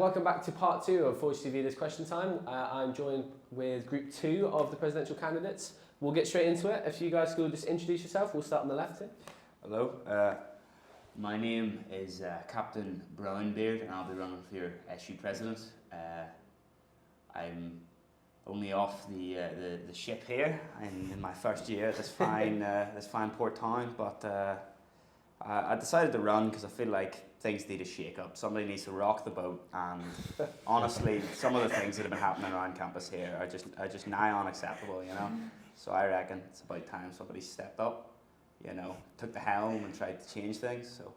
welcome back to part 2 of Forge TV This Question Time. I'm joined with group 2 of the presidential candidates. We'll get straight into it. If you guys could just introduce yourself, we'll start on the left here. Hello, my name is Captain Brownbeard and I'll be running for your SU president. I'm only off the ship here. I'm in my first year at this fine port town, but I decided to run because I feel like things need to shake up. Somebody needs to rock the boat, and honestly, some of the things that have been happening around campus here are just nigh unacceptable, you know. So I reckon it's about time somebody stepped up, you know, took the helm and tried to change things. So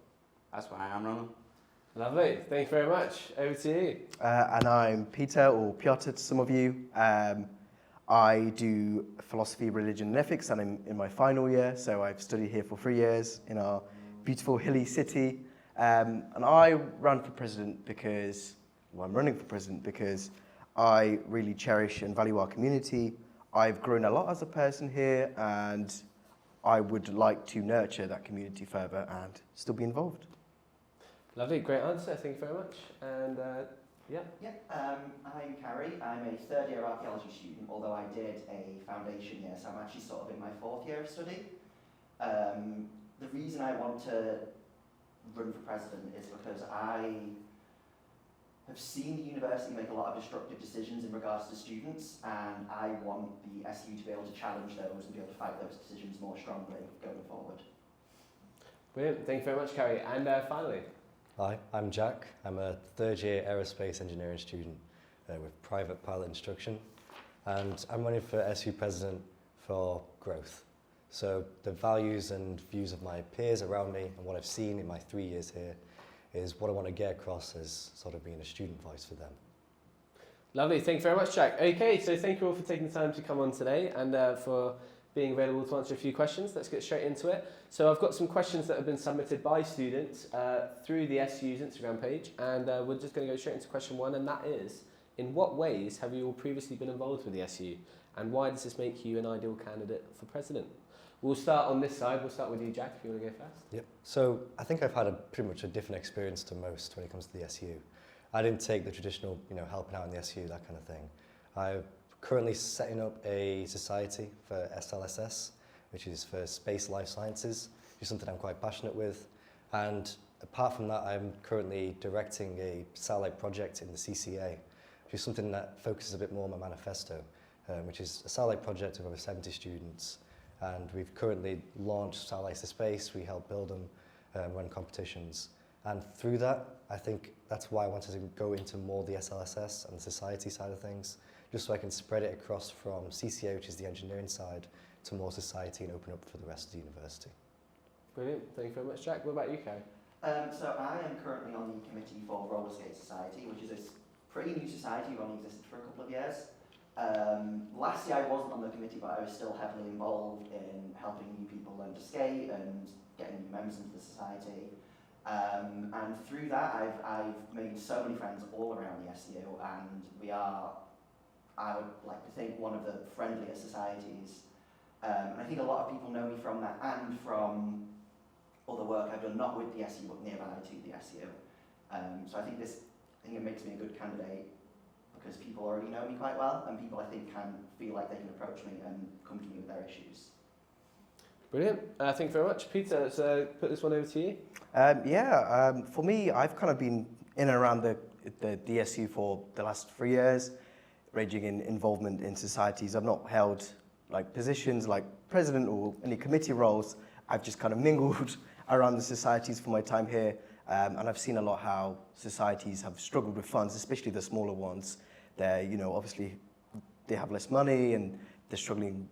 that's why I am running. Lovely, thank you very much. Over to you. And I'm Peter, or Piotr to some of you. I do philosophy, religion and ethics, and I'm in my final year, so I've studied here for 3 years in our beautiful hilly city. And I ran for president because, well, I'm running for president because I really cherish and value our community. I've grown a lot as a person here, and I would like to nurture that community further and still be involved. Lovely, great answer, thank you very much. And I'm Carrie. I'm a third year archaeology student, although I did a foundation year, so I'm actually sort of in my 4th year of study. The reason I want to run for president is because I have seen the university make a lot of destructive decisions in regards to students, and I want the SU to be able to challenge those and be able to fight those decisions more strongly going forward. brilliant, thank you very much, Carrie. And finally. Hi, I'm Jack. I'm a 3rd year aerospace engineering student with private pilot instruction, and I'm running for SU president for growth. So the values and views of my peers around me and what I've seen in my 3 years here is what I want to get across as sort of being a student voice for them. Lovely, thank you very much, Jack. Okay, so thank you all for taking the time to come on today and for being available to answer a few questions. Let's get straight into it. So I've got some questions that have been submitted by students through the SU's Instagram page, and we're just going to go straight into question 1, and that is, in what ways have you all previously been involved with the SU, and why does this make you an ideal candidate for president? We'll start on this side. We'll start with you, Jack, if you want to go first. Yep. So I think I've had pretty much a different experience to most when it comes to the SU. I didn't take the traditional, helping out in the SU, that kind of thing. I'm currently setting up a society for SLSS, which is for Space Life Sciences, which is something I'm quite passionate with. And apart from that, I'm currently directing a satellite project in the CCA, which is something that focuses a bit more on my manifesto, which is a satellite project of over 70 students. And we've currently launched satellites to space. We help build them, run competitions. And through that, I think that's why I wanted to go into more the SLSS and the society side of things, just so I can spread it across from CCA, which is the engineering side, to more society and open up for the rest of the university. Brilliant, thank you very much, Jack. What about you, Carrie? So I am currently on the committee for Roller Skate Society, which is a pretty new society. We've only existed for a couple of years. Last year I wasn't on the committee, but I was still heavily involved in helping new people learn to skate and getting new members into the society. And through that I've made so many friends all around the SU, and we are, I would like to think, one of the friendlier societies. And I think a lot of people know me from that and from other work I've done, not with the SU but nearby to the SU. So I think it makes me a good candidate, because people already know me quite well, and people I think can feel like they can approach me and come to me with their issues. Brilliant, thank you very much. Peter, let's put this one over to you. For me, I've kind of been in and around the DSU for the last 3 years, ranging in involvement in societies. I've not held positions like president or any committee roles. I've just kind of mingled around the societies for my time here, and I've seen a lot how societies have struggled with funds, especially the smaller ones. They're, obviously they have less money and they're struggling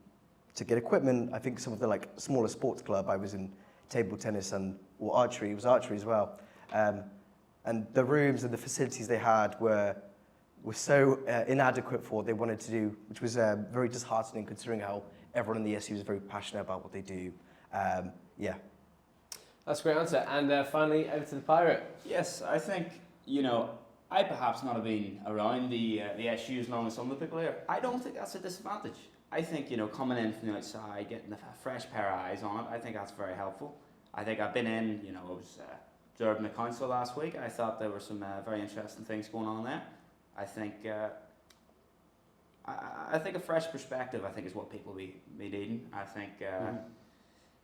to get equipment. I think some of the smaller sports club, I was in table tennis or archery, it was archery as well. And the rooms and the facilities they had were so inadequate for what they wanted to do, which was very disheartening considering how everyone in the SU is very passionate about what they do. That's a great answer. And finally, over to the Pirate. Yes, I think, I perhaps not have been around the SU as long as some of the people here. I don't think that's a disadvantage. I think, coming in from the outside, getting a fresh pair of eyes on it, I think that's very helpful. I think I've been in, I was observing the council last week. I thought there were some very interesting things going on there. I think I think a fresh perspective, I think, is what people be needing. I think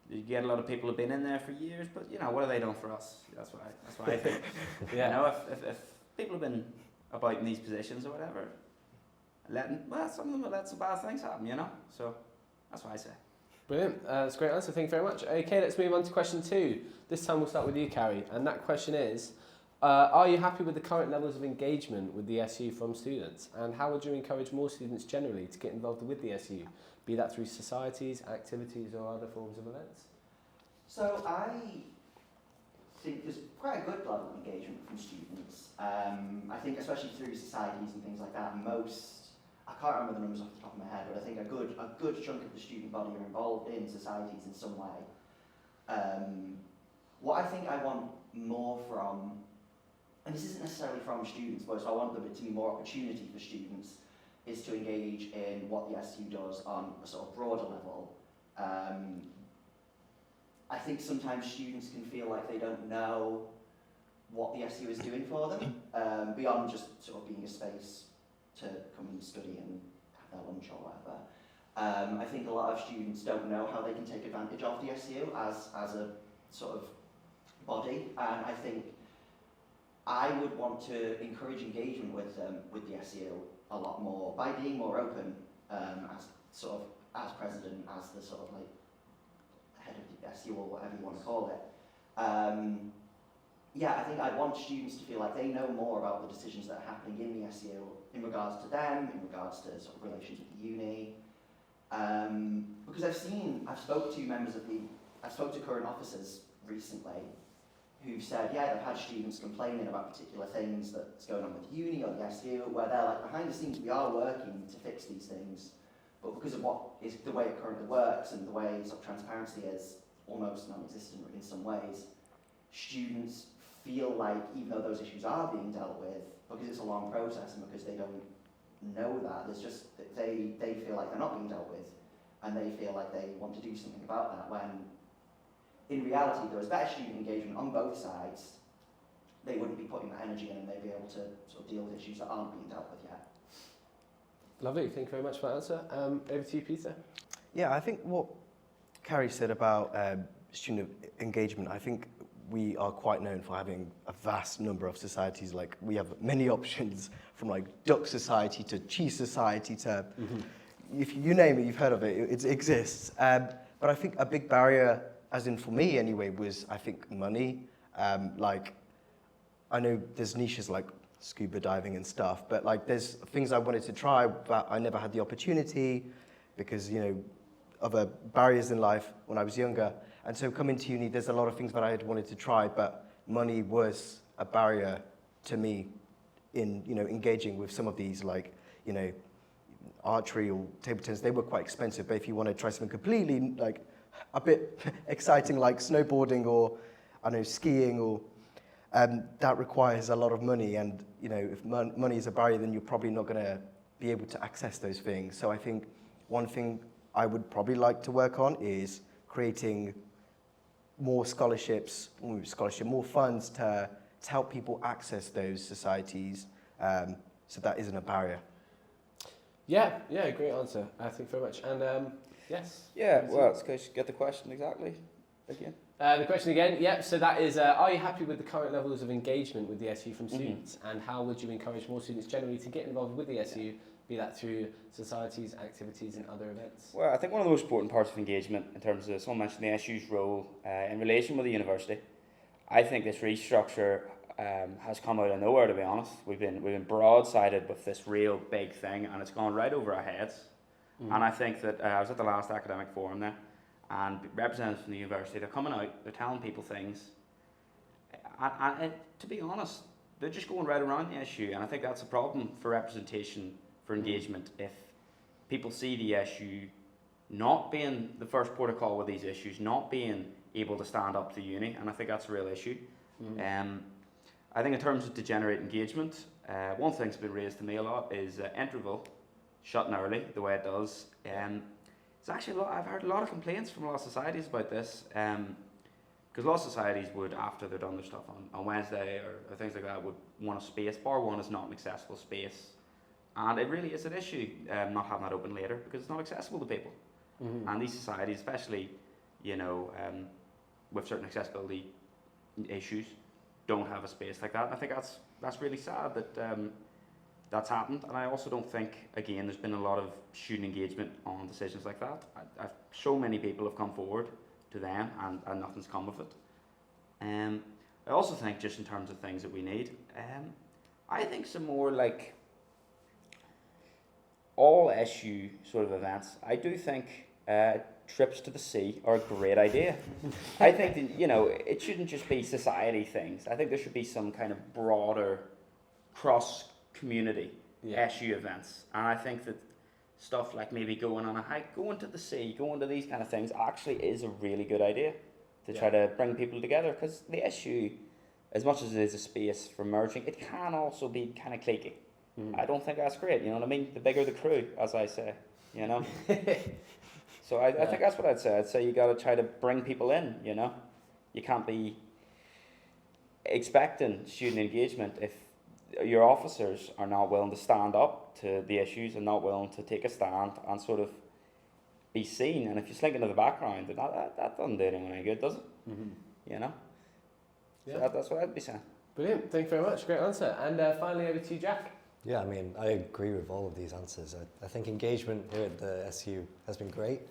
you get a lot of people who've been in there for years, but you know, what have they done for us? That's what I think. Yeah. You know, if people have been about in these positions or whatever, some of them have let some bad things happen, you know. So that's what I say. Brilliant. That's a great answer. Thank you very much. Okay, let's move on to question 2. This time we'll start with you, Carrie. And that question is, are you happy with the current levels of engagement with the SU from students? And how would you encourage more students generally to get involved with the SU, be that through societies, activities or other forms of events? So I think there's quite a good level of engagement from students. I think especially through societies and things like that, I can't remember the numbers off the top of my head, but I think a good chunk of the student body are involved in societies in some way. What I think I want more from, and this isn't necessarily from students, but so I want there to be more opportunity for students, is to engage in what the SU does on a sort of broader level. I think sometimes students can feel like they don't know what the SU is doing for them, beyond just sort of being a space to come and study and have their lunch or whatever. I think a lot of students don't know how they can take advantage of the SU as a sort of body, and I think I would want to encourage engagement with the SU a lot more by being more open, as president, as the sort of like head of the SU or whatever you want to call it. Yeah, I think I want students to feel like they know more about the decisions that are happening in the SU in regards to them, in regards to sort of relations with the uni. Because I've spoke to current officers recently who've said, yeah, they've had students complaining about particular things that's going on with uni or the SU, where they're like, behind the scenes we are working to fix these things, but because of the way it currently works and the way sort of transparency is almost non-existent in some ways, students feel like even though those issues are being dealt with, because it's a long process and because they don't know that, they feel like they're not being dealt with, and they feel like they want to do something about that, when in reality there is better student engagement on both sides. They wouldn't be putting that energy in and they'd be able to sort of deal with issues that aren't being dealt with yet. Lovely. Thank you very much for that answer. Over to you, Peter. Yeah, I think what Carrie said about student engagement, I think we are quite known for having a vast number of societies. Like, we have many options, from like Duck Society to Cheese Society to, if you name it, you've heard of it, it exists. But I think a big barrier, as in for me anyway, was I think money. Like, I know there's niches like scuba diving and stuff, but like there's things I wanted to try, but I never had the opportunity because, you know, other barriers in life when I was younger. And so coming to uni, there's a lot of things that I had wanted to try, but money was a barrier to me in, you know, engaging with some of these, like, you know, archery or table tennis. They were quite expensive, but if you want to try something completely, like, a bit exciting, like snowboarding or, I don't know, skiing, or that requires a lot of money. And, you know, if money is a barrier, then you're probably not going to be able to access those things. So I think one thing I would probably like to work on is creating more scholarships, more funds to help people access those societies, so that isn't a barrier. Yeah, great answer. Thank you very much. And yes. Yeah, well, can I just get the question exactly again? The question again, so that is, are you happy with the current levels of engagement with the SU from students? And how would you encourage more students generally to get involved with the SU, be that through societies, activities and other events? Well, I think one of the most important parts of engagement, in terms of, someone mentioned the SU's role in relation with the university, I think this restructure has come out of nowhere, to be honest. We've been broadsided with this real big thing, and it's gone right over our heads. And I think that I was at the last academic forum there, and representatives from the university, they're coming out, they're telling people things, and to be honest, they're just going right around the SU, and I think that's a problem for representation, for engagement. If people see the SU not being the first port of call with these issues, not being able to stand up to uni, and I think that's a real issue. I think in terms of to generate engagement, one thing that's been raised to me a lot is interval shutting early, the way it does. It's actually I've heard a lot of complaints from a lot of societies about this, Because a lot of societies would, after they're done their stuff on Wednesday or things like that, would want a space. Bar one is not an accessible space. And it really is an issue not having that open later because it's not accessible to people. Mm-hmm. And these societies, especially, with certain accessibility issues, don't have a space like that. And I think that's really sad that that's happened. And I also don't think, again, there's been a lot of student engagement on decisions like that. So many people have come forward to them and nothing's come of it. I also think, just in terms of things that we need, I think some more like all SU sort of events. I do think trips to the sea are a great idea. I think that, it shouldn't just be society things. I think there should be some kind of broader cross-community SU events. And I think that stuff like maybe going on a hike, going to the sea, going to these kind of things actually is a really good idea to try to bring people together. Because the SU, as much as it is a space for merging, it can also be kind of cliquey. I don't think that's great, you know what I mean? The bigger the crew, as I say, So I think that's what I'd say. I'd say you got to try to bring people in, You can't be expecting student engagement if your officers are not willing to stand up to the issues and not willing to take a stand and sort of be seen. And if you slink into the background, then that doesn't do anyone any good, does it? Mm-hmm. So that's what I'd be saying. Brilliant. Thank you very much. Great answer. And finally, over to you, Jack. Yeah, I mean, I agree with all of these answers. I think engagement here at the SU has been great.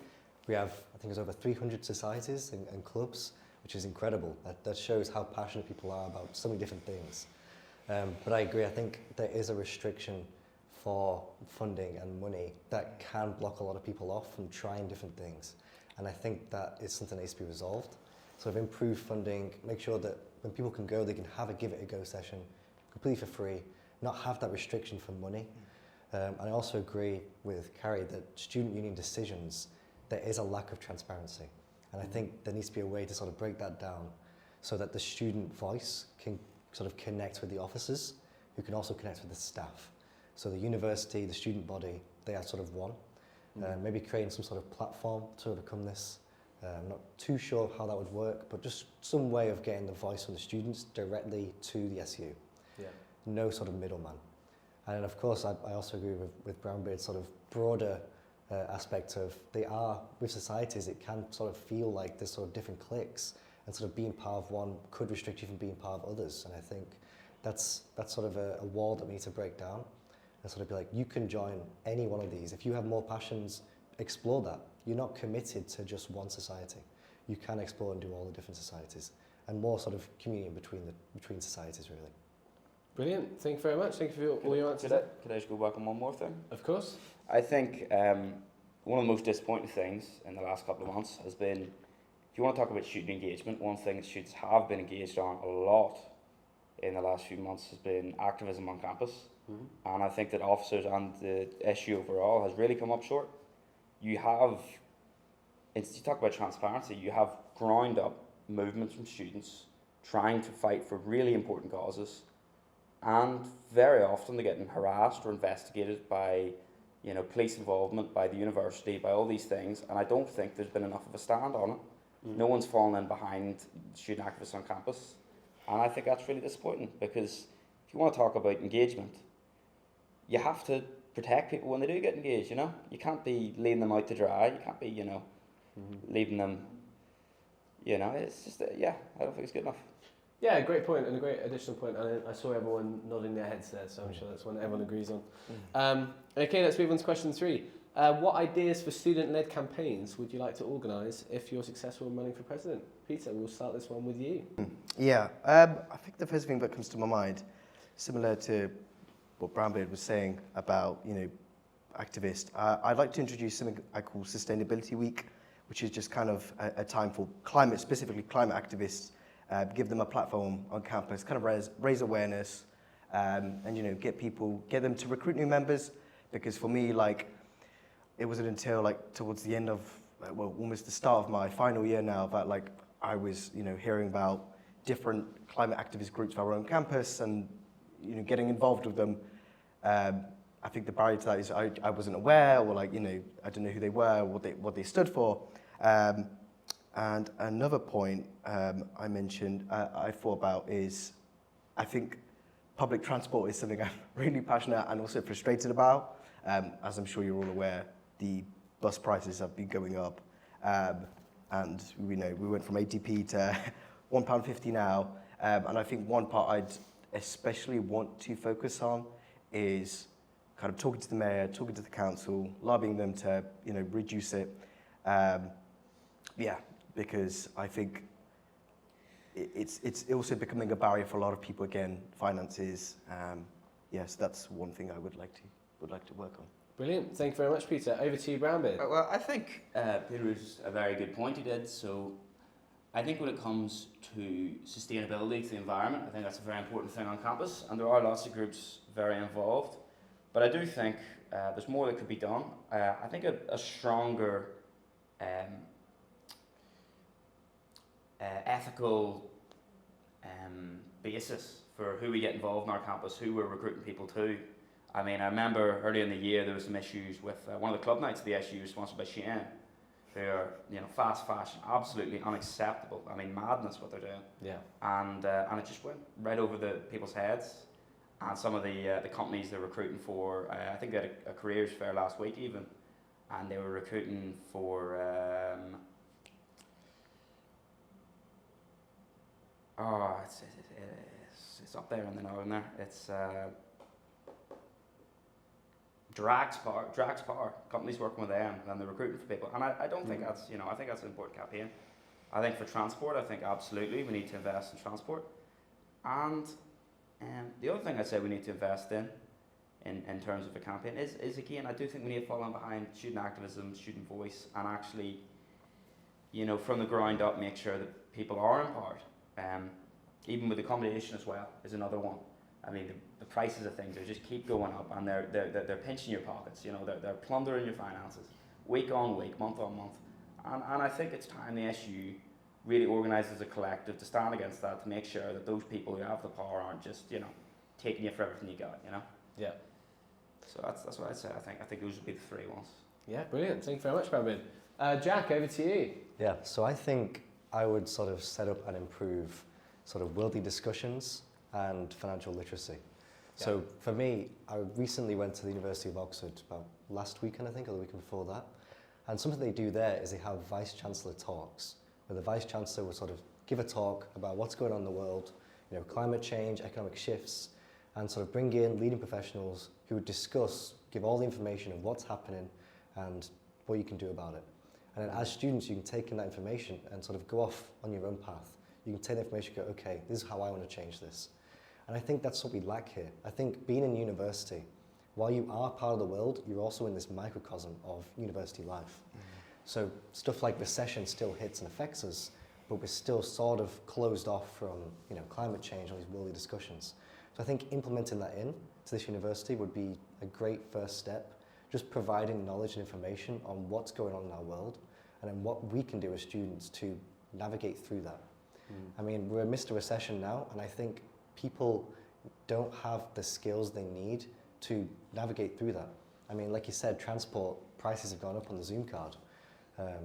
We have, I think, there's over 300 societies and clubs, which is incredible. That shows how passionate people are about so many different things. But I agree, I think there is a restriction for funding and money that can block a lot of people off from trying different things. And I think that is something that needs to be resolved. So if improved funding, make sure that when people can go, they can have a give it a go session completely for free, not have that restriction for money. And I also agree with Carrie that student union decisions, there is a lack of transparency. And I think there needs to be a way to sort of break that down so that the student voice can sort of connect with the officers, who can also connect with the staff. So the university, the student body, they are sort of one. Maybe creating some sort of platform to overcome this. I'm not too sure of how that would work, but just some way of getting the voice from the students directly to the SU. Yeah. No sort of middleman. And of course, I also agree with Brownbeard's sort of broader aspect of they are, with societies, it can sort of feel like there's sort of different cliques, and sort of being part of one could restrict you from being part of others. And I think that's sort of a wall that we need to break down and sort of be like, you can join any one of these. If you have more passions, explore that. You're not committed to just one society. You can explore and do all the different societies, and more sort of communion between societies, really. Brilliant. Thank you very much. Thank you for all your answers. Could I just go back on one more thing? Of course. I think one of the most disappointing things in the last couple of months has been, if you want to talk about student engagement, one thing that students have been engaged on a lot in the last few months has been activism on campus. Mm-hmm. And I think that officers and the SU overall has really come up short. You talk about transparency, you have ground up movements from students trying to fight for really important causes, and very often they're getting harassed or investigated by police involvement, by the university, by all these things, and I don't think there's been enough of a stand on it. No one's fallen in behind student activists on campus, and I think that's really disappointing, because if you want to talk about engagement, you have to protect people when they do get engaged, You can't be leaving them out to dry, you can't be, leaving them, it's just, I don't think it's good enough. Yeah, great point, and a great additional point. And I saw everyone nodding their heads there, so I'm sure that's one everyone agrees on. Okay, let's move on to question 3. What ideas for student-led campaigns would you like to organise if you're successful in running for president? Peter, we'll start this one with you. Yeah, I think the first thing that comes to my mind, similar to what Brownbeard was saying about, activists, I'd like to introduce something I call Sustainability Week, which is just kind of a time for specifically climate activists, give them a platform on campus, kind of raise awareness, and get them to recruit new members. Because for me, it wasn't until towards the end of almost the start of my final year now that I was hearing about different climate activist groups for our own campus and getting involved with them. I think the barrier to that is I wasn't aware, or I don't know who they were, what they stood for. And another point I mentioned, I thought about is, I think public transport is something I'm really passionate and also frustrated about. As I'm sure you're all aware, the bus prices have been going up. And we know we went from 80p to £1.50 now. And I think one part I'd especially want to focus on is kind of talking to the mayor, talking to the council, lobbying them to, reduce it. Because I think it's also becoming a barrier for a lot of people. Again, finances. Yes, that's one thing I would like to work on. Brilliant. Thank you very much, Peter. Over to you, Brownbeard. Well, I think Peter's a very good point he did. So I think when it comes to sustainability to the environment, I think that's a very important thing on campus, and there are lots of groups very involved. But I do think there's more that could be done. I think a stronger ethical basis for who we get involved in our campus, who we're recruiting people to. I mean, I remember earlier in the year there was some issues with one of the club nights of the SU sponsored by Shein, who are, fast fashion, absolutely unacceptable. I mean, madness what they're doing. Yeah. And it just went right over the people's heads. And some of the companies they're recruiting for, I think they had a careers fair last week even, and they were recruiting for it's up there in the northern there. It's Drax Power. Companies working with them, and they're recruiting for people. And I don't think that's, I think that's an important campaign. I think for transport, I think absolutely we need to invest in transport. And the other thing I'd say we need to invest in terms of a campaign is again, I do think we need to follow behind student activism, student voice, and actually, from the ground up, make sure that people are empowered. Even with accommodation as well is another one. I mean, the prices of things, they just keep going up, and they're pinching your pockets. They're plundering your finances week on week, month on month. And I think it's time the SU really organised as a collective to stand against that, to make sure that those people who have the power aren't just, taking you for everything you got, Yeah. So that's what I'd say. I think those would be the three ones. Yeah, brilliant. Thank you very much, Brownbeard. Jack, over to you. Yeah, so I think I would sort of set up and improve sort of worldly discussions and financial literacy. Yeah. So for me, I recently went to the University of Oxford about last weekend, I think, or the weekend before that. And something they do there is they have Vice-Chancellor talks, where the Vice-Chancellor will sort of give a talk about what's going on in the world, climate change, economic shifts, and sort of bring in leading professionals who would discuss, give all the information of what's happening and what you can do about it. And then as students, you can take in that information and sort of go off on your own path. You can take the information and go, okay, this is how I want to change this. And I think that's what we lack here. I think being in university, while you are part of the world, you're also in this microcosm of university life. So stuff like recession still hits and affects us, but we're still sort of closed off from climate change, all these worldly discussions. So I think implementing that in to this university would be a great first step, just providing knowledge and information on what's going on in our world, and then what we can do as students to navigate through that. I mean, we're amidst a recession now, and I think people don't have the skills they need to navigate through that. I mean, like you said, transport prices have gone up on the Zoom card.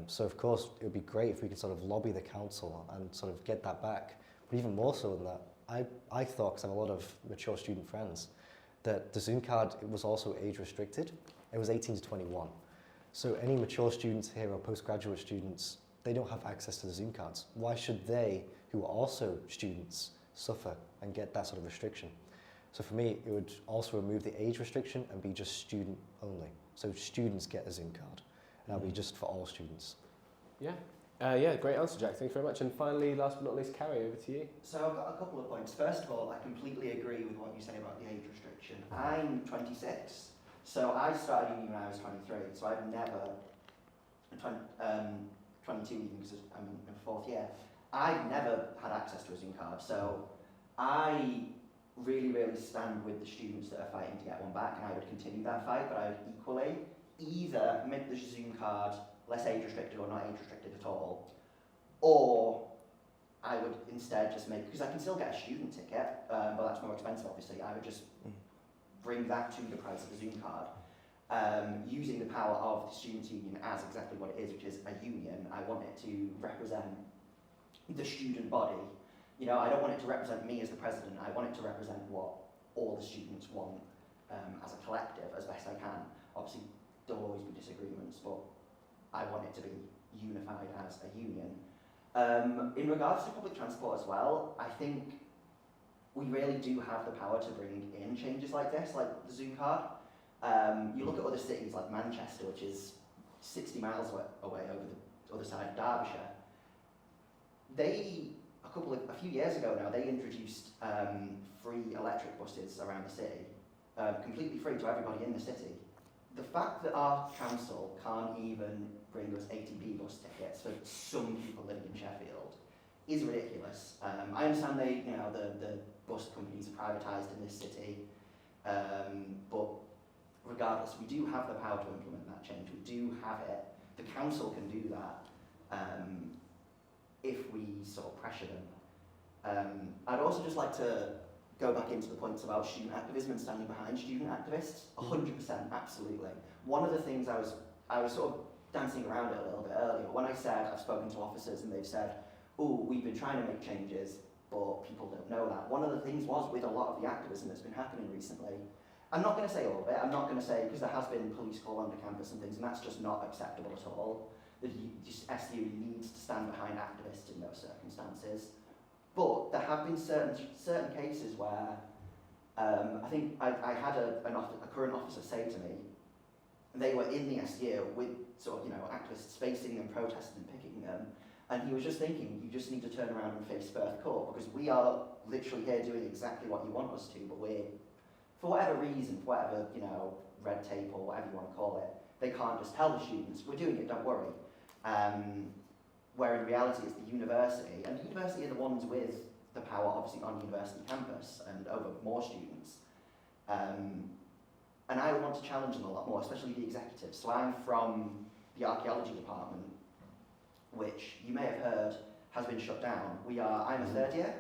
So of course, it would be great if we could sort of lobby the council and sort of get that back. But even more so than that, I thought, because I have a lot of mature student friends, that the Zoom card, it was also age restricted. It was 18 to 21. So any mature students here or postgraduate students, they don't have access to the Zoom cards. Why should they, who are also students, suffer and get that sort of restriction? So for me, it would also remove the age restriction and be just student only. So students get a Zoom card, and that'll be just for all students. Yeah. Great answer, Jack. Thank you very much. And finally, last but not least, Carrie, over to you. So I've got a couple of points. First of all, I completely agree with what you say about the age restriction. I'm 26, so I started uni when I was 23, so I've never, 22 even because I'm in fourth year, I've never had access to a Zoom card, so I really stand with the students that are fighting to get one back, and I would continue that fight, but I would equally either make the Zoom card less age restricted or not age restricted at all, or I would instead just make, because I can still get a student ticket, but that's more expensive obviously, I would just bring that to the price of the Zoom card. using the power of the students' union as exactly what it is, which is a union. I want it to represent the student body. You know, I don't want it to represent me as the president. I want it to represent what all the students want as a collective, as best I can. Obviously, there will always be disagreements, but I want it to be unified as a union. In regards to public transport as well, I think we really do have the power to bring in changes like this, like the Zoom card. You look at other cities like Manchester, which is 60 miles away over the other side of Derbyshire. A few years ago now, they introduced free electric buses around the city, completely free to everybody in the city. The fact that our council can't even bring us ATB bus tickets for some people living in Sheffield is ridiculous. I understand the bus companies are privatised in this city, but regardless, we do have the power to implement that change. We do have it. The council can do that if we sort of pressure them. I'd also just like to go back into the points about student activism and standing behind student activists. 100%, absolutely. One of the things I was sort of dancing around it a little bit earlier, when I said I've spoken to officers and they've said, oh, we've been trying to make changes, but people don't know that. One of the things was with a lot of the activism that's been happening recently, I'm not going to say all of it, I'm not going to say, because there has been police call under campus and things, and that's just not acceptable at all. SU needs to stand behind activists in those circumstances. But there have been certain cases where I think I had a current officer say to me, they were in the SU with sort of, activists facing them, protesting and picketing them, and he was just thinking, you just need to turn around and face Firth Court, because we are literally here doing exactly what you want us to, but we're, for whatever reason, for whatever, red tape or whatever you want to call it, they can't just tell the students, we're doing it, don't worry. Where in reality it's the university, and the university are the ones with the power obviously on university campus and over more students. And I would want to challenge them a lot more, especially the executives. So I'm from the archaeology department, which you may have heard has been shut down. I'm a third year,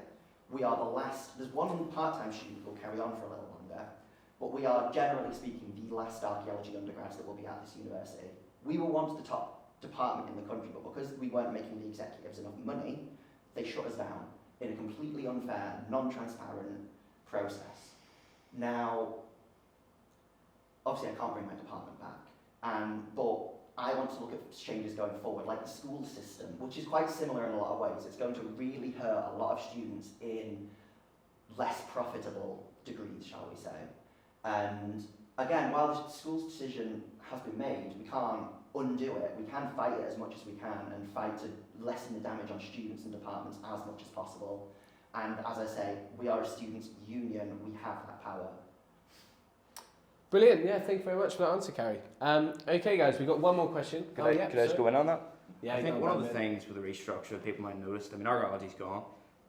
we are the last, there's one part-time student who will carry on for a little longer, but we are generally speaking the last archaeology undergrads that will be at this university. We were once the top department in the country, but because we weren't making the executives enough money, they shut us down in a completely unfair, non-transparent process. Now, obviously I can't bring my department back, but I want to look at changes going forward, like the school system, which is quite similar in a lot of ways. It's going to really hurt a lot of students in less profitable degrees, shall we say. And again, while the school's decision has been made, we can't undo it. We can fight it as much as we can and fight to lessen the damage on students and departments as much as possible. And as I say, we are a students' union, we have that power. Brilliant, yeah, thank you very much for that answer, Carrie. Okay guys, we've got one more question. Could I just go in on that? Yeah, I think one of the things with the restructure that people might notice, archaeology's gone,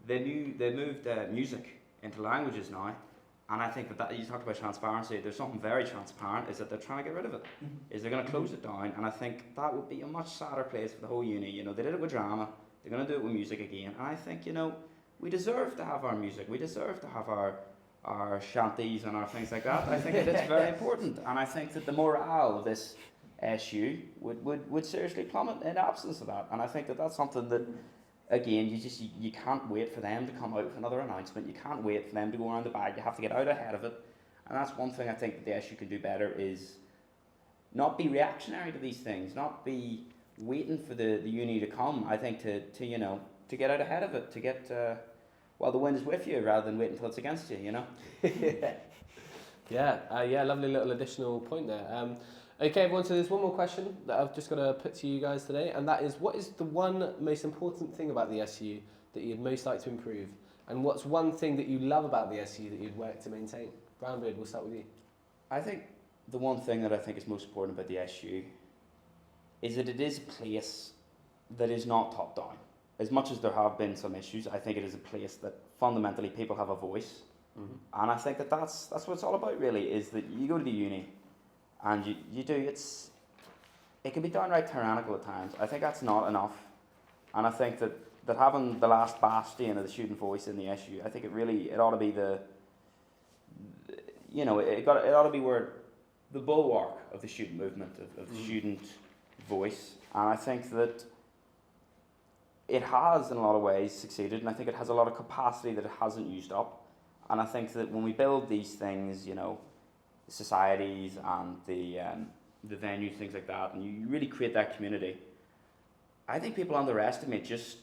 they moved music into languages now, and I think that you talked about transparency, there's something very transparent, is that they're trying to get rid of it, is they're going to close it down, and I think that would be a much sadder place for the whole uni. They did it with drama, they're going to do it with music again, and I think, we deserve to have our music, we deserve to have our shanties and our things like that. I think it's very important, and I think that the morale of this SU would seriously plummet in absence of that, and I think that that's something that, again, you can't wait for them to come out with another announcement, you can't wait for them to go around the bag, you have to get out ahead of it, and that's one thing I think that the SU could do better, is not be reactionary to these things, not be waiting for the uni to come. I think to get out ahead of it, to get while the wind is with you, rather than waiting until it's against you, Yeah, lovely little additional point there. Okay, everyone, so there's one more question that I've just got to put to you guys today, and that is, what is the one most important thing about the SU that you'd most like to improve? And what's one thing that you love about the SU that you'd work to maintain? Brownbeard, we'll start with you. I think the one thing that I think is most important about the SU is that it is a place that is not top down. As much as there have been some issues, I think it is a place that fundamentally people have a voice. Mm-hmm. And I think that that's what it's all about, really, is that you go to the uni and it can be downright tyrannical at times. I think that's not enough. And I think that having the last bastion of the student voice in the SU, I think it ought to be it ought to be where the bulwark of the student movement, of the student voice. And I think that it has, in a lot of ways, succeeded, and I think it has a lot of capacity that it hasn't used up. And I think that when we build these things, you know, the societies and the venues, things like that, and you really create that community, I think people underestimate just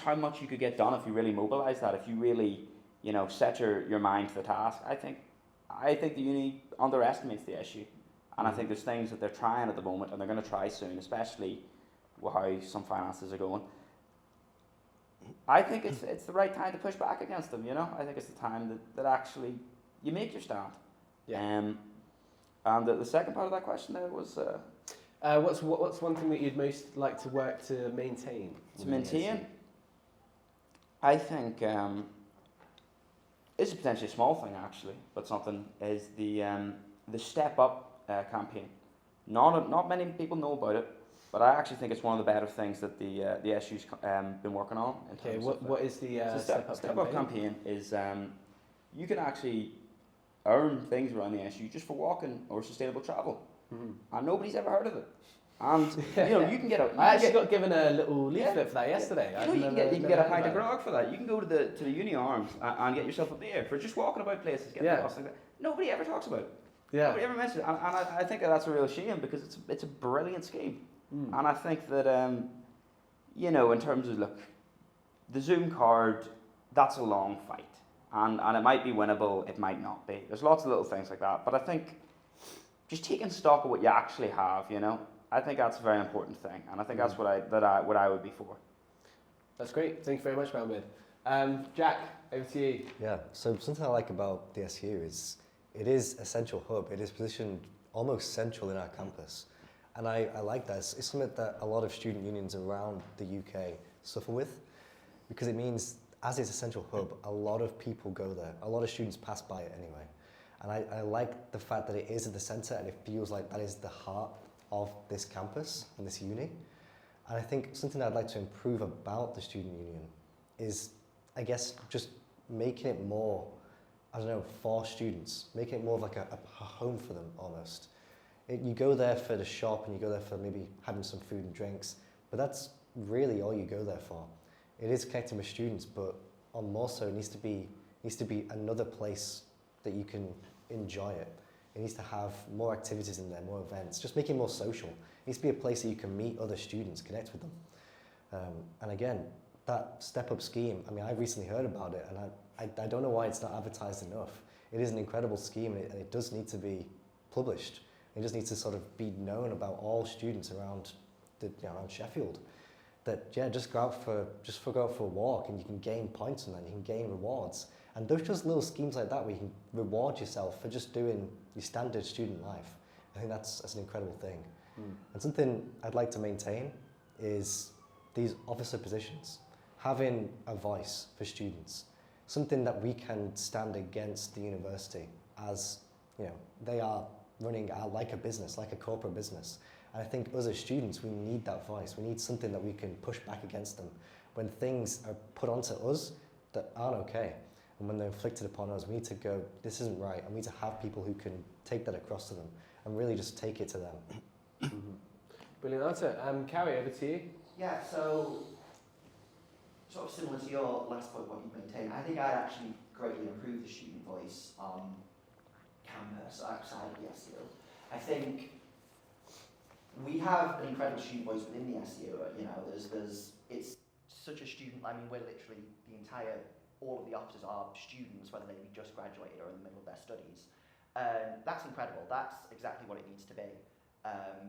how much you could get done if you really mobilise that, if you really, you know, set your mind to the task. I think the uni underestimates the issue, and I think there's things that they're trying at the moment, and they're going to try soon, especially with how some finances are going. I think it's the right time to push back against them. You know, I think it's the time that actually you make your stand. Yeah. And the second part of that question there was what's one thing that you'd most like to work to maintain? to maintain. I think it's a potentially small thing actually, but something is the Step Up campaign. Not many people know about it, but I actually think it's one of the better things that the SU's been working on. Okay, what is the Step Up campaign is you can actually earn things around the SU just for walking or sustainable travel, and nobody's ever heard of it. And you know, you can get a. I actually got given a little leaflet for that yesterday. You know, you can get a pint of grog for that. You can go to the Uni Arms and get yourself a beer for just walking about places, getting lost like that. Nobody ever talks about it. Yeah. Nobody ever mentions it, and I think that's a real shame because it's a brilliant scheme. And I think that you know, in terms of the Zoom card, that's a long fight, and it might be winnable, it might not be. There's lots of little things like that, but I think just taking stock of what you actually have, you know, I think that's a very important thing, and I think that's what I would be for. That's great. Thank you very much, Mohammed. Jack, over to you. Yeah, so something I like about the SU is it is a central hub. It is positioned almost central in our campus. And I like that. It's something that a lot of student unions around the UK suffer with, because it means, as it's a central hub, a lot of people go there. A lot of students pass by it anyway. And I like the fact that it is at the centre and it feels like that is the heart of this campus and this uni. And I think something I'd like to improve about the student union is, I guess, just making it more, I don't know, for students, making it more of like a home for them almost. You go there for the shop and you go there for maybe having some food and drinks, but that's really all you go there for. It is connecting with students, but on more so, it needs to be another place that you can enjoy it. It needs to have more activities in there, more events, just make it more social. It needs to be a place that you can meet other students, connect with them. And again, that Step Up scheme, I mean, I've recently heard about it, and I don't know why it's not advertised enough. It is an incredible scheme, and it does need to be published. It just needs to sort of be known about all students around around Sheffield. That just go out for a walk, and you can gain points on that. You can gain rewards, and there's just little schemes like that where you can reward yourself for just doing your standard student life. I think that's an incredible thing. And something I'd like to maintain is these officer positions, having a voice for students, something that we can stand against the university as, you know, they are running like a business, like a corporate business. And I think us as students, we need that voice. We need something that we can push back against them. When things are put onto us that aren't okay, and when they're inflicted upon us, we need to go, this isn't right, and we need to have people who can take that across to them and really just take it to them. Brilliant answer. Carrie, over to you. Yeah, so sort of similar to your last point, what you maintain, I think I'd actually greatly improve the student voice on campus outside of the SU. I think we have an incredible student voice within the SU. You know, it's such a student. I mean, we're literally all of the officers are students, whether they be just graduated or in the middle of their studies. That's incredible. That's exactly what it needs to be.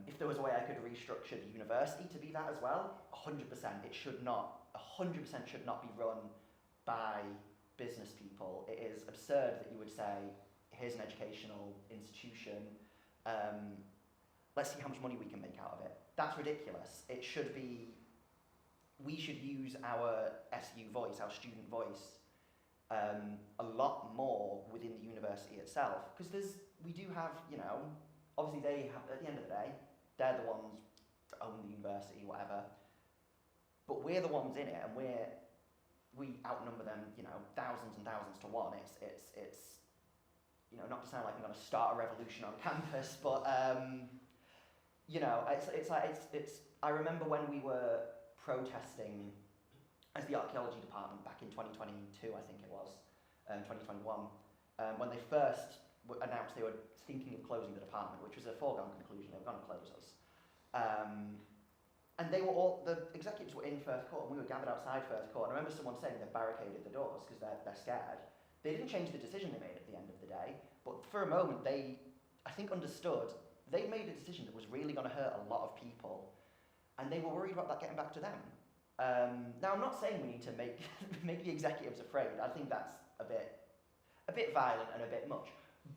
If there was a way I could restructure the university to be that as well, 100%. It should not. 100% should not be run by business people. It is absurd that you would say, here's an educational institution, let's see how much money we can make out of it. That's ridiculous. It should be, we should use our SU voice, our student voice, a lot more within the university itself. Because we do have, you know, obviously they have, at the end of the day, they're the ones that own the university, whatever. But we're the ones in it, and we outnumber them, you know, thousands and thousands to one. you know, not to sound like I'm going to start a revolution on campus, but you know, I remember when we were protesting as the archaeology department back in 2022, I think it was, 2021, when they first announced they were thinking of closing the department, which was a foregone conclusion, they were going to close us. And they were all, the executives were in Firth Court, and we were gathered outside Firth Court, and I remember someone saying they barricaded the doors because they're scared. They didn't change the decision they made at the end of the day, but for a moment they, I think, understood they made a decision that was really going to hurt a lot of people, and they were worried about that getting back to them. Now, I'm not saying we need to make the executives afraid. I think that's a bit violent and a bit much.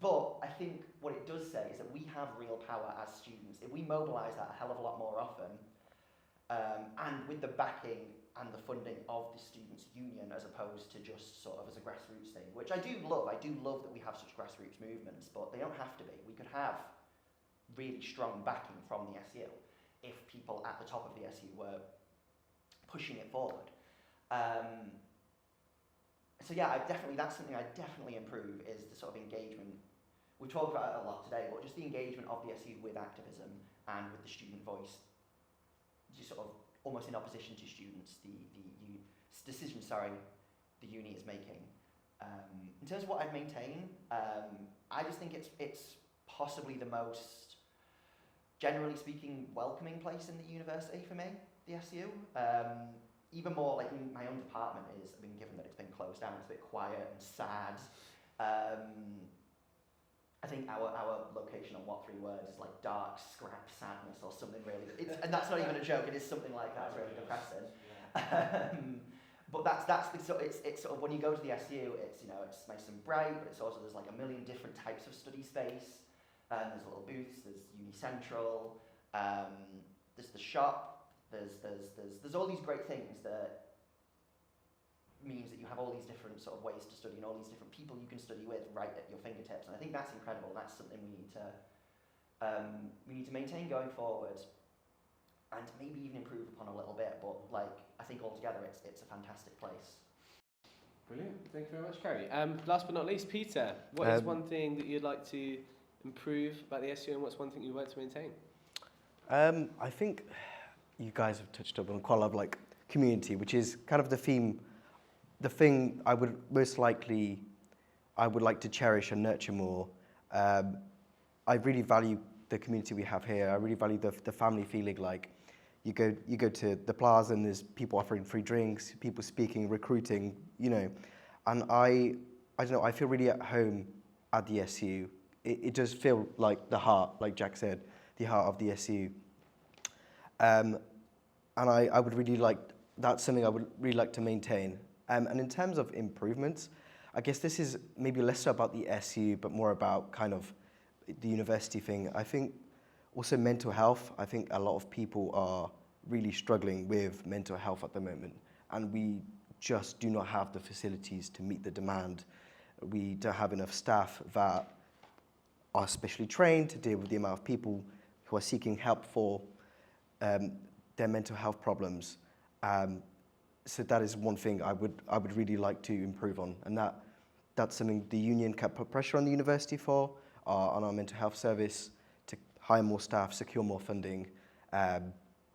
But I think what it does say is that we have real power as students. If we mobilise that a hell of a lot more often, and with the backing and the funding of the students' union, as opposed to just sort of as a grassroots thing, which I do love. I do love that we have such grassroots movements, but they don't have to be. We could have really strong backing from the SU if people at the top of the SU were pushing it forward. So yeah, that's something I definitely improve, is the sort of engagement. We talked about it a lot today, but just the engagement of the SU with activism and with the student voice, just sort of almost in opposition to students, the decisions the uni is making. In terms of what I'd maintain, I just think it's possibly the most, generally speaking, welcoming place in the university for me, the SU. Even more, like in my own department I've been given that it's been closed down, it's a bit quiet and sad. I think our location on What 3 Words is like dark scrap sadness or something really, and that's not even a joke, it is something like that, it's really depressing. But that's it's sort of, when you go to the SU, it's, you know, it's nice and bright, but it's also, there's like a million different types of study space, there's little booths, there's Uni Central, there's the shop, there's all these great things that means that you have all these different sort of ways to study and all these different people you can study with right at your fingertips, and I think that's incredible. That's something we need to maintain going forward, and maybe even improve upon a little bit. But like, I think altogether it's a fantastic place. Brilliant. Thank you very much, Carrie. Last but not least, Peter, what is one thing that you'd like to improve about the SU, and what's one thing you'd like to maintain? I think you guys have touched up on quite a lot of like community, which is kind of the theme. The thing I would like to cherish and nurture more. I really value the community we have here. I really value the family feeling. Like you go to the plaza and there's people offering free drinks, people speaking, recruiting, you know. And I don't know, I feel really at home at the SU. It does feel like the heart, like Jack said, the heart of the SU. And I would really like, that's something I would really like to maintain. And in terms of improvements, I guess this is maybe less so about the SU, but more about kind of the university thing. I think also mental health. I think a lot of people are really struggling with mental health at the moment, and we just do not have the facilities to meet the demand. We don't have enough staff that are specially trained to deal with the amount of people who are seeking help for their mental health problems. So that is one thing I would really like to improve on, and that's something the union can put pressure on the university for, on our mental health service, to hire more staff, secure more funding,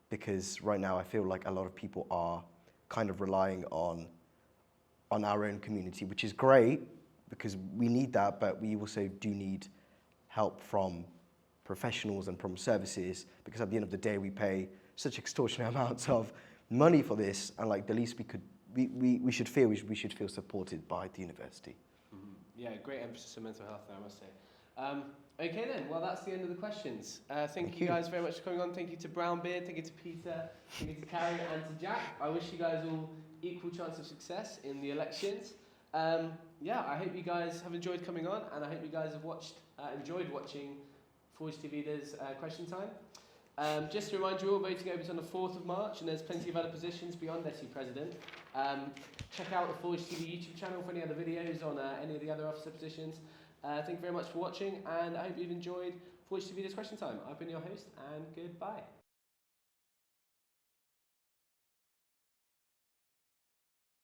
because right now I feel like a lot of people are kind of relying on our own community, which is great because we need that, but we also do need help from professionals and from services, because at the end of the day we pay such extortionate amounts of money for this, and like the least we should feel supported by the university. Mm-hmm. Yeah, great emphasis on mental health there, I must say. Okay then, well that's the end of the questions. Thank you guys very much for coming on. Thank you to Brownbeard, thank you to Peter, thank you to Carrie and to Jack. I wish you guys all equal chance of success in the elections. Yeah, I hope you guys have enjoyed coming on, and I hope you guys have enjoyed watching Forge TV's Question Time. Just to remind you all, voting opens on the 4th of March, and there's plenty of other positions beyond SU President. Check out the Forge TV YouTube channel for any other videos on any of the other officer positions. Thank you very much for watching, and I hope you've enjoyed Forge TV's Question Time. I've been your host, and goodbye.